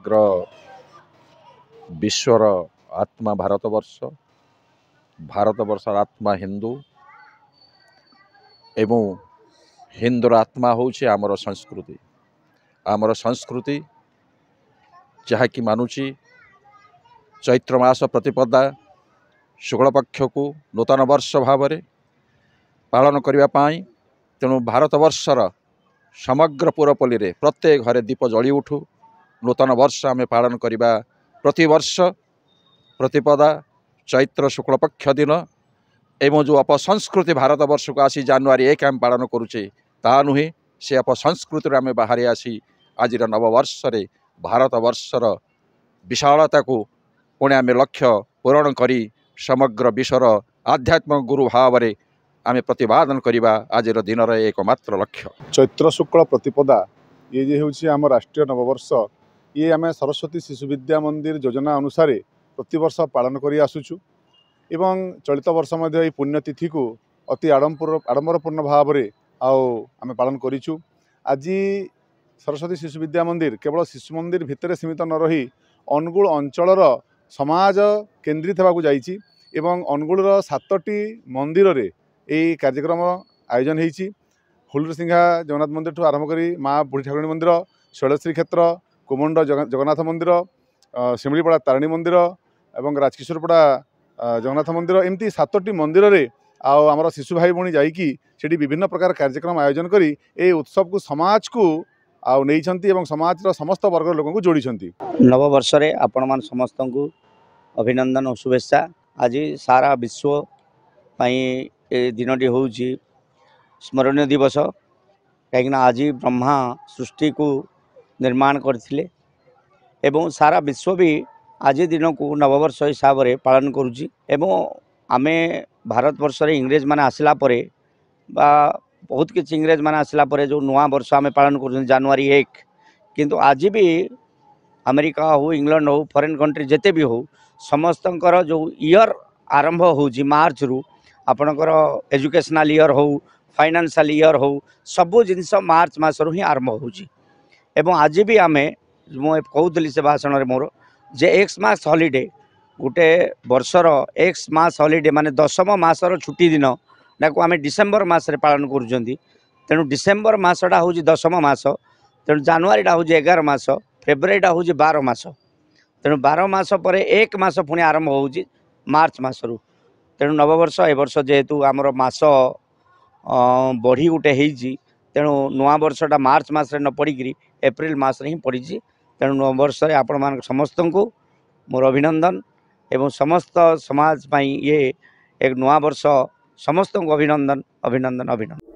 समग्र विश्वर आत्मा भारतवर्ष, भारतवर्षर आत्मा हिंदू एवं हिंदूर आत्मा होउछि आमर संस्कृति। आमर संस्कृति जहाँकि मानुची चैत्र मास प्रतिपदा शुक्लपक्ष को नूतन वर्ष भाव पालन करने तेणु भारतवर्षर समग्र पुरपल्ली रे प्रत्येक घरे दीप जली उठू। नूतन वर्ष आम पालन करवा प्रति वर्ष प्रतिपदा चैत्र शुक्लपक्ष दिन एवं जो अपसंस्कृति भारतवर्ष को आसी जानुरी 1 आम पालन करुचे ता नुहे से अपसंस्कृति आम बाहरी आसी आज नववर्ष रे भारतवर्षर विशालता को पुणे आम लक्ष्य पूरण करी समग्र विश्वर आध्यात्मिक गुरु भाव में आम प्रतिपादन करवा आज दिन एकमात्र लक्ष्य। चैत्र शुक्ल प्रतिपदा ये जे होछि आम राष्ट्रीय नववर्ष ये आम सरस्वती शिशु विद्या मंदिर योजना अनुसार प्रतिवर्ष पालन करी आसुचु एवं चलित वर्ष मध्य पुण्यतिथि को अति आडंबरपूर्ण भाव में आम पालन करिछु। आज सरस्वती शिशु विद्या मंदिर केवल शिशु मंदिर भितर सीमित न रही अनुगुल अंचलर समाज केन्द्रित होगाकू जाइछि एवं अनुगुलर 7टी मंदिर रे यही कार्यक्रम आयोजन होती। हुलुरसिंघा जगन्नाथ मंदिर ठू आरंभ करी माँ बुढ़ी ठाकुराणी मंदिर, शैलश्री क्षेत्र, कुमुंड जगन्नाथ मंदिर, शिमिलीपड़ा तारिणी मंदिर एवं राजकिशोरपड़ा जगन्नाथ मंदिर एमती 7टी मंदिर रे आमर शिशु भाई भौणी जाइकी सेठी विभिन्न प्रकार कार्यक्रम आयोजन करी ए उत्सव को समाज को नहीं समाज समस्त वर्ग लोक को जोड़ी। नववर्ष रे आपण मान समस्त को अभिनंदन और शुभेच्छा। आज सारा विश्व ए दिनटी हूँ स्मरणीय दिवस कहीं आज ब्रह्मा सृष्टि को निर्माण करथिले एवं सारा विश्व भी आज दिन को नववर्ष हिसाब से पालन करुच्ची। आमे भारतवर्ष इंग्रेज माने आसला परे बा बहुत किसी इंग्रेज माने आसला परे जो नुआ वर्ष आमे पालन कर जानुरी 1 किंतु आज भी अमेरिका हो इंग्लैंड हो फॉरेन कंट्री जेते भी हो समस्तंकर जो ईयर आरंभ हो मार्च रु आपणकर एजुकेशनल ईयर हो फाइनेंशियल ईयर हो सबू जिनस मार्च मसरू ही आरंभ हो। आज भी आमे मुझे कहूली से भाषण में मोर जे एक्स मास हॉलिडे गोटे वर्षर एक्स मास हॉलिडे माने 10म मासर छुट्टी दिन को आम डिसेम्बर मसरे पालन करुँच। तेणु डिसेम्बर मसटा हूँ 10म मास, तेणु जानुआरीटा हूँ 11 मास, फेब्रुआरीटा हूँ 12 मास। तेणु 12 मास पर 1 मास पुणी आरंभ हो मार्च मसरू। तेणु नववर्ष ए वर्ष जेहेतु आमर मास बढ़ी गोटे होती तेणु नुआ वर्षटा मार्च मसरे न पड़ी एप्रिल मसरे ही पड़ी। तेणु नववर्ष आपण मान समस्त को मोर अभिनंदन एवं समस्त समाज ये एक नुआ वर्ष समस्त को अभिनंदन अभिनंदन अभिनंदन।